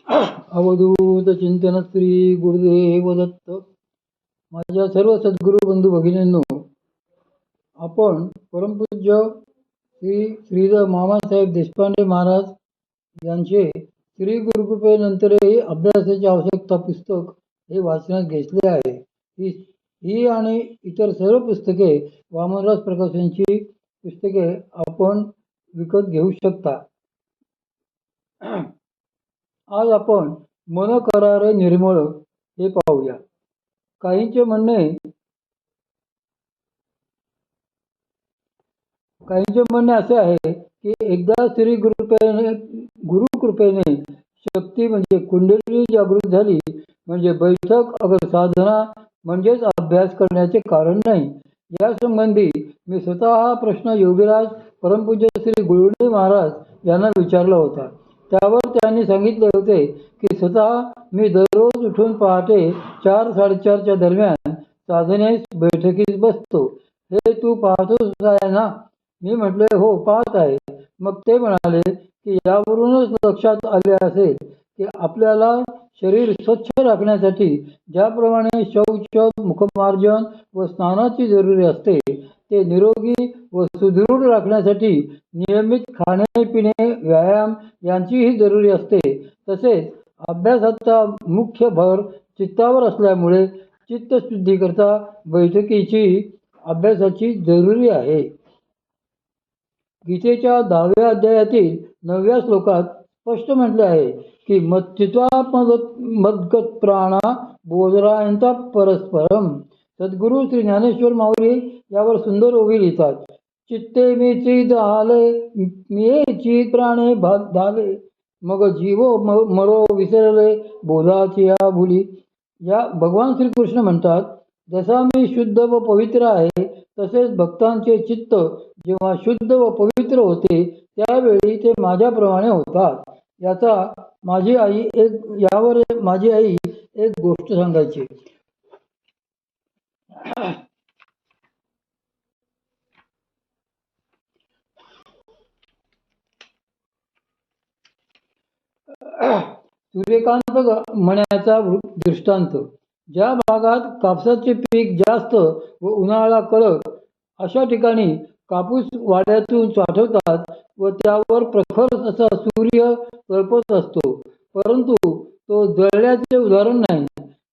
अवधूत चिंतन श्री गुरुदेव दत्त. माझ्या सर्व सद्गुरू बंधू भगिनींनो, आपण परमपूज्य श्रीधर मामासाहेब देशपांडे महाराज यांचे श्री गुरुकृपेनंतरही अभ्यासाची आवश्यकता पुस्तक हे वाचण्यात घेतले आहे. ही आणि इतर सर्व पुस्तके वामनराज प्रकाशनची पुस्तके आपण विकत घेऊ शकता. आज आपण मन करारे निर्मळ हे पाहूया. काहींचे म्हणणे असे आहे की एकदा श्री गुरुकृपेने शक्ती म्हणजे कुंडली जागृत झाली म्हणजे बैठक अगर साधना म्हणजेच अभ्यास करण्याचे कारण नाही. या संबंधी मी स्वतः हा प्रश्न योगीराज परमपूज्य श्री गुरुजी महाराज यांना विचारला होता. त्यावर त्यांनी सांगितले होते की स्वतः मी दररोज उठून पहाटे 4-4:30च्या दरम्यान साधनेस बैठकीस बसतो. हे तू पाहतोस आहे ना? मी म्हटले हो, पाहत आहे. मग ते म्हणाले की यावरूनच लक्षात आले असेल की आपल्याला शरीर स्वच्छ राखण्यासाठी ज्याप्रमाणे शौच, मुखमार्जन व स्नानाची जरुरी असते, ते निरोगी व सुदृढ राखण्यासाठी नियमित खाणे पिणे, व्यायाम यांचीही जरुरी असते. तसेच अभ्यासाचा मुख्य भर चित्तावर असल्यामुळे चित्तशुद्धीकरता बैठकीची अभ्यासाची जरुरी आहे. गीतेच्या 10व्या अध्यायातील 9व्या श्लोकात स्पष्ट म्हटले आहे की मच्चित्वा मद्गत प्राणा बोधरायंता परस्परम. सद्गुरू श्री ज्ञानेश्वर माऊली यावर सुंदर ओवी लिहितात. चित्ते मी चिद आले, मी चित प्राणे धाले, मग जीवो मरो विसरले बोधाची या भुली. या भगवान श्रीकृष्ण म्हणतात, जसा मी शुद्ध व पवित्र आहे तसेच भक्तांचे चित्त जेव्हा शुद्ध व पवित्र होते त्यावेळी ते माझ्याप्रमाणे होतात. यावर माझी आई एक गोष्ट सांगायची. सूर्यकांत मण्याचा दृष्टांत. ज्या भागात कापसाचे पीक जास्त व उन्हाळा कडक अशा ठिकाणी कापूस वाड्यातून साठवतात व त्यावर प्रखर असा सूर्य तळपत असतो, परंतु तो जळल्याचे उदाहरण नाही.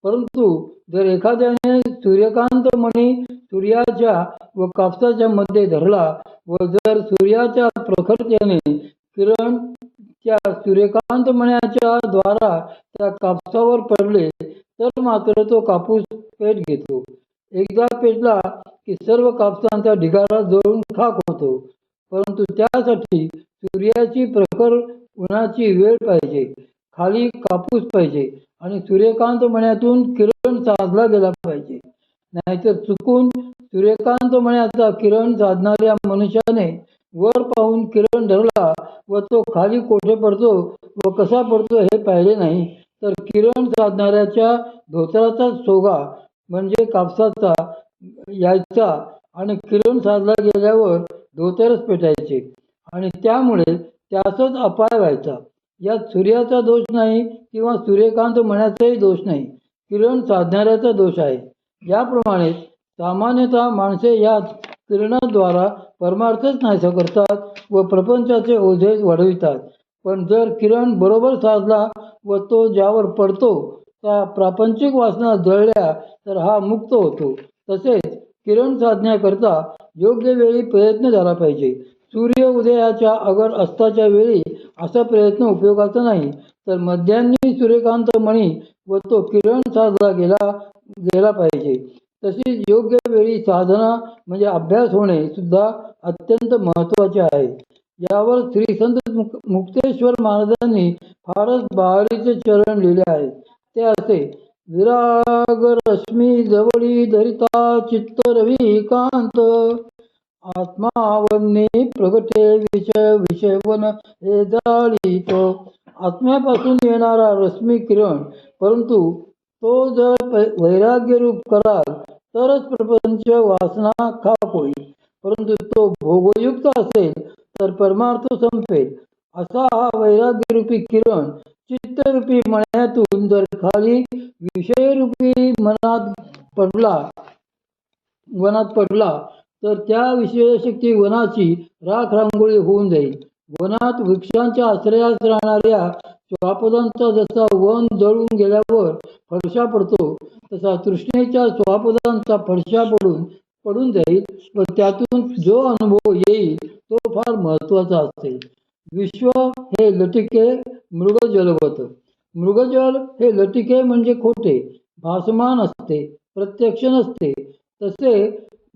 परंतु जर एखाद्याने सूर्यकांत मणी सूर्याच्या व कापसाच्या मध्ये धरला व जर सूर्याच्या प्रखरतेने किरण त्या सूर्यकांत मण्याच्या द्वारा त्या कापसावर पडले तर मात्र तो कापूस पेट घेतो. एकदा पेटला की सर्व कापसांचा ढिगारा जळून खाक होतो. परंतु त्यासाठी सूर्याची प्रखर उन्हाची वेळ पाहिजे, खाली कापूस पाहिजे आणि सूर्यकांत मण्यातून किरण साधला गेला पाहिजे. नाहीतर चुकून सूर्यकांत मण्याचा किरण साधणाऱ्या मनुष्याने वर पाहून किरण धरला व तो खाली कोठे पडतो व कसा पडतो हे पाहिले नाही तर किरण साधणाऱ्याच्या धोतराचा सोगा म्हणजे कापसाचा यायचा आणि किरण साधला गेल्यावर धोतरच पेटायचे आणि त्यामुळे त्यासच अपाय व्हायचा. यात सूर्याचा दोष नाही किंवा सूर्यकांत मण्याचाही दोष नाही, किरण साधणाऱ्याचा दोष आहे. याप्रमाणे सामान्यतः माणसे या किरणाद्वारा परमार्थच नाहीसा करतात व प्रपंचाचे ओझे वाढवितात. पण जर किरण बरोबर साधला व तो ज्यावर पडतो त्या प्रापंचिक वासना जळल्या तर हा मुक्त होतो. तसेच किरण साधण्याकरता योग्य वेळी प्रयत्न झाला पाहिजे. सूर्य उदयाच्या अगर अस्ताच्या वेळी असा प्रयत्न उपयोगाचा नाही, तर मध्यान्ही सूर्यकांत मणी व तो किरण साधला गेला पाहिजे. तसेच योग्य वेळी साधना म्हणजे अभ्यास होणे सुद्धा अत्यंत महत्त्वाचे आहे. यावर श्री संत मुक्तेश्वर महाराजांनी फारच बहारीचे चरण लिहिले आहेत. ते असे: विराग रश्मी जवळी धरिता चित्त रवी कांत, आत्मावन्नी प्रगटे विषयवन हे जाळीत. आत्म्यापासून येणारा रश्मी किरण, परंतु तो जर वैराग्य रूप कराल तरच प्रपंच वासना खाक होईल. परंतु तो भोगयुक्त असेल तर परमार्थ संपेल. असा हा वैराग्यरूपी किरण चित्तरूपी मण्यातून जर खाली विषयरूपी वनात पडला तर त्या विषयशक्ती वनाची राख रांगोळी होऊन जाईल. वनात वृक्षांच्या आश्रयास राहणाऱ्या स्वापदांचा जसा वन जळून गेल्यावर फडशा पडतो, तसा तृष्णेच्या स्वापदांचा फडशा पडून जाईल व त्यातून जो अनुभव येईल तो फार महत्वाचा असेल. विश्व हे लटिके मृगजलवत. मृगजल हे लटिके म्हणजे खोटे, भासमान असते, प्रत्यक्ष नसते. तसे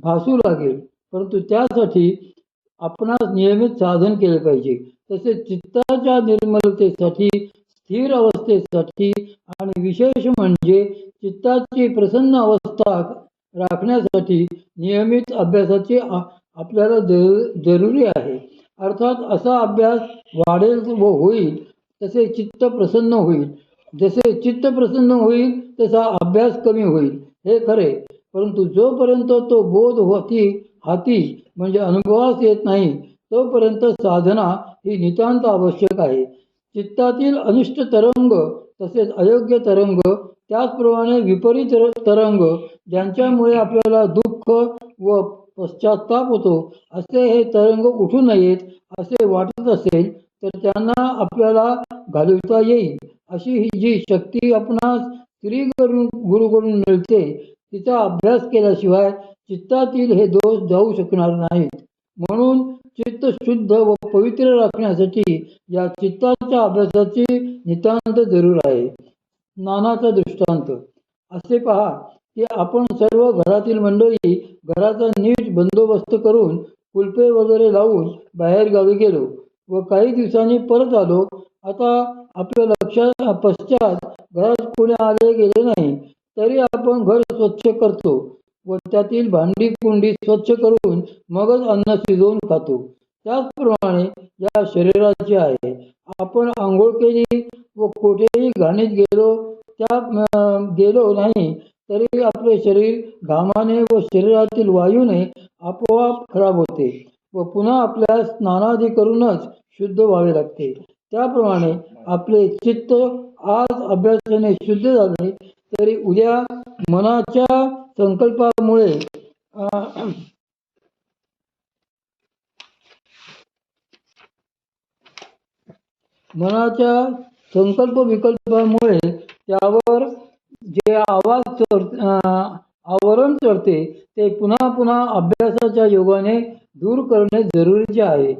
भासू लागेल, परंतु त्यासाठी आपणास नियमित साधन केले पाहिजे. तसेच चित्ताच्या निर्मलतेसाठी, स्थिर अवस्थेसाठी आणि विशेष म्हणजे चित्ताची प्रसन्न अवस्था राखण्यासाठी नियमित अभ्यासाची आपल्याला जरुरी आहे. अर्थात असा अभ्यास वाढेल व होईल तसे चित्त प्रसन्न होईल. जसे चित्त प्रसन्न होईल तसा अभ्यास कमी होईल, हे खरे. परंतु जोपर्यंत तो बोध हाती म्हणजे अनुभवास येत नाही तोपर्यंत साधना ही नितांत आवश्यक आहे. चित्तातील अनिष्ट तरंग तसेच अयोग्य तरंग, त्याचप्रमाणे विपरीत तरंग ज्यांच्यामुळे आपल्याला दुःख व पश्चाताप होतो, असे हे तरंग उठू नयेत असे वाटत असेल तर त्यांना आपल्याला घालविता येईल. अशी ही जी शक्ती आपणास श्री गुरुकडून मिळते तिचा अभ्यास केल्याशिवाय चित्तातील हे दोष जाऊ शकणार नाहीत. म्हणून चित्त शुद्ध व पवित्र राखण्यासाठी या चित्ताच्या अभ्यासाची नितांत जरूर आहे. स्नानाचा दृष्टांत. असे पहा की आपण सर्व घरातील मंडळी घराचा नीट बंदोबस्त करून कुलपे वगैरे लावून बाहेर गावी गेलो व काही दिवसांनी परत आलो. आता आपल्या पश्चात घरात कोणी आले गेले नाही तरी आपण घर स्वच्छ करतो व त्यातील भांडी कुंडी स्वच्छ करून मगच अन्न शिजवून खातो. त्याचप्रमाणे या शरीराचे आहे. आपण आंघोळ केली व कुठेही घाणीत गेलो नाही तरी आपले शरीर घामाने व शरीरातील वायूने आपोआप खराब होते व पुन्हा आपल्या स्नानादी करूनच शुद्ध व्हावे लागते. त्याप्रमाणे आपले चित्त आज अभ्यासाने शुद्ध झाले तरी उद्या मनाच्या संकल्पामुळे विकल्पामुळे त्यावर जे आवरण चढते ते पुन्हा पुन्हा अभ्यासाच्या योगाने दूर करणे जरुरीचे आहे.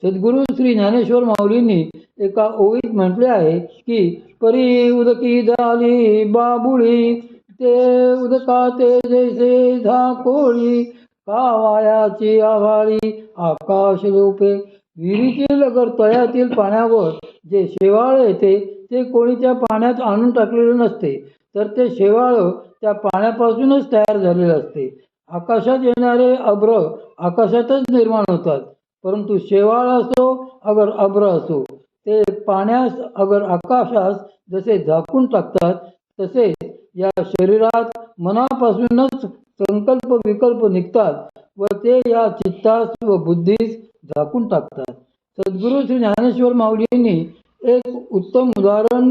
सद्गुरू श्री ज्ञानेश्वर माऊलींनी एका ओळीत म्हटले आहे की परी उदकी झाली बाबुळी, ते उदकाते जैसे झाकोळी, कावायाची आभाळी आकाश लोपे. विहिरीतील अगर तळ्यातील पाण्यावर जे शेवाळ येते ते कोणी त्या पाण्यात आणून टाकलेले नसते, तर ते शेवाळ त्या पाण्यापासूनच तयार झालेले असते. आकाशात येणारे अभ्र आकाशातच निर्माण होतात, परंतु शेवाळ असो अगर अभ्र असो ते पाण्यास अगर आकाशास जसे झाकून टाकतात, तसेच या शरीरात मनापासूनच संकल्प विकल्प निघतात व ते या चित्तास व बुद्धीस झाकून टाकतात. सद्गुरू श्री ज्ञानेश्वर माऊलींनी एक उत्तम उदाहरण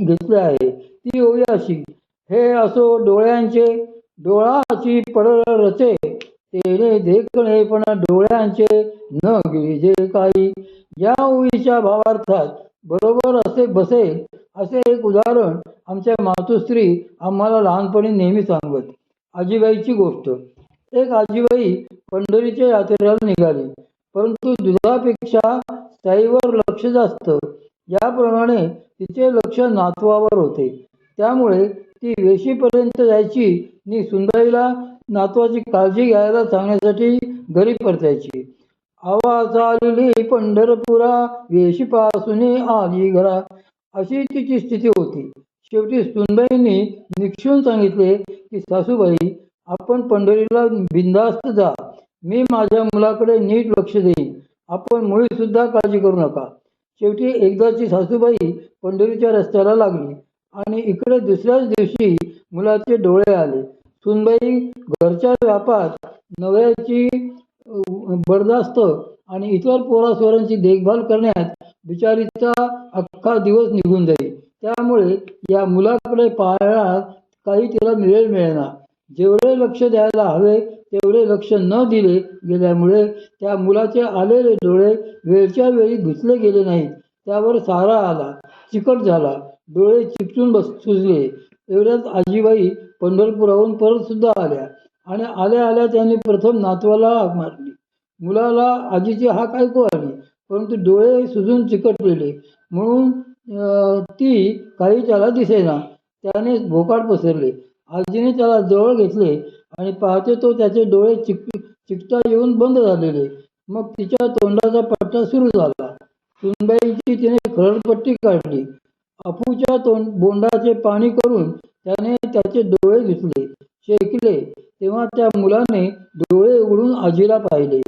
घेतले आहे. ती ओवी अशी: हे असो डोळाची पडळ रचे, तेने देखणे पण डोळ्यांचे न गिळिजे काही. या ओवीच्या भावार्थात बरोबर असे बसेल असे एक उदाहरण आमच्या मातोश्री आम्हाला लहानपणी नेहमी सांगत. आजीबाईची गोष्ट. एक आजीबाई पंढरीच्या यात्रेला निघाली, परंतु दुधापेक्षा साईवर लक्ष जास्त. याप्रमाणे तिचे लक्ष नातवावर होते. त्यामुळे ती वेशीपर्यंत जायची आणि सुनबाईला नातवाची काळजी घ्यायला सांगण्यासाठी घरी परतायची. आवाज आलेली पंढरपुरा, वेशीपासून आली घरा, अशी तिची स्थिती होती. शेवटी सुनबाईंनी निक्षून सांगितले की सासूबाई, आपण पंढरीला बिनधास्त जा, मी माझ्या मुलाकडे नीट लक्ष देईन, आपण मुळी सुद्धा काळजी करू नका. शेवटी एकदाची सासूबाई पंढरीच्या रस्त्याला लागली आणि इकडे दुसऱ्याच दिवशी मुलाचे डोळे आले. सुनबाई घरच्या व्यापात नव्याची बरदास्त आणि इतर पोरासोरांची देखभाल करण्यात बिचारीचा अख्खा दिवस निघून जाई. त्यामुळे या मुलाकडे पाहण्यात काही तिला मिळेना. जेवढे लक्ष द्यायला हवे तेवढे लक्ष न दिले गेल्यामुळे त्या मुलाचे आलेले डोळे वेळच्या वेळी धुतले गेले नाहीत. त्यावर सारा आला, चिकट झाला, डोळे चिकटून सुजले. एवढ्यात आजीबाई पंढरपुराहून परत सुद्धा आल्या आणि आल्या आल्या त्यांनी प्रथम नातवाला हाक मारली. मुलाला आजीची हाक ऐकू आली, परंतु डोळे सुजून चिकटलेले म्हणून ती काही त्याला दिसेना. त्याने भोकाड पसरले. आजीने त्याला जवळ घेतले आणि पाहते तो त्याचे डोळे चिकटा येऊन बंद झालेले. मग तिच्या तोंडाचा पट्टा सुरू झाला. सुनबाईची तिने खरडपट्टी काढली. अपूच्या बोंडाचे पाणी करून त्याने त्याचे डोळे धुतले, शेकले. तेव्हा त्या मुलाने डोळे उघडून आजीला पाहिले.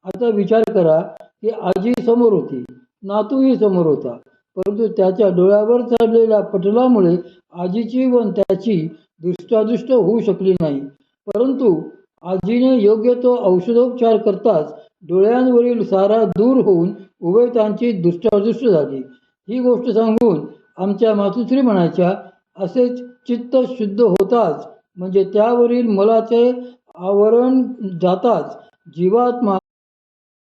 आता विचार करा की आजी समोर होती, नातूही समोर होता, परंतु त्याच्या डोळ्यावर चढलेल्या पटलामुळे आजीची व त्याची दृष्टादृष्ट होऊ शकली नाही. परंतु आजीने योग्य तो औषधोपचार करताच डोळ्यांवरील सारा दूर होऊन उभयतांची दृष्टादृष्ट झाली. ही गोष्ट सांगून आमच्या मातुश्री म्हणायच्या, असे चित्त शुद्ध होताच म्हणजे त्यावरील मलाचे आवरण जाताच जीवात्मा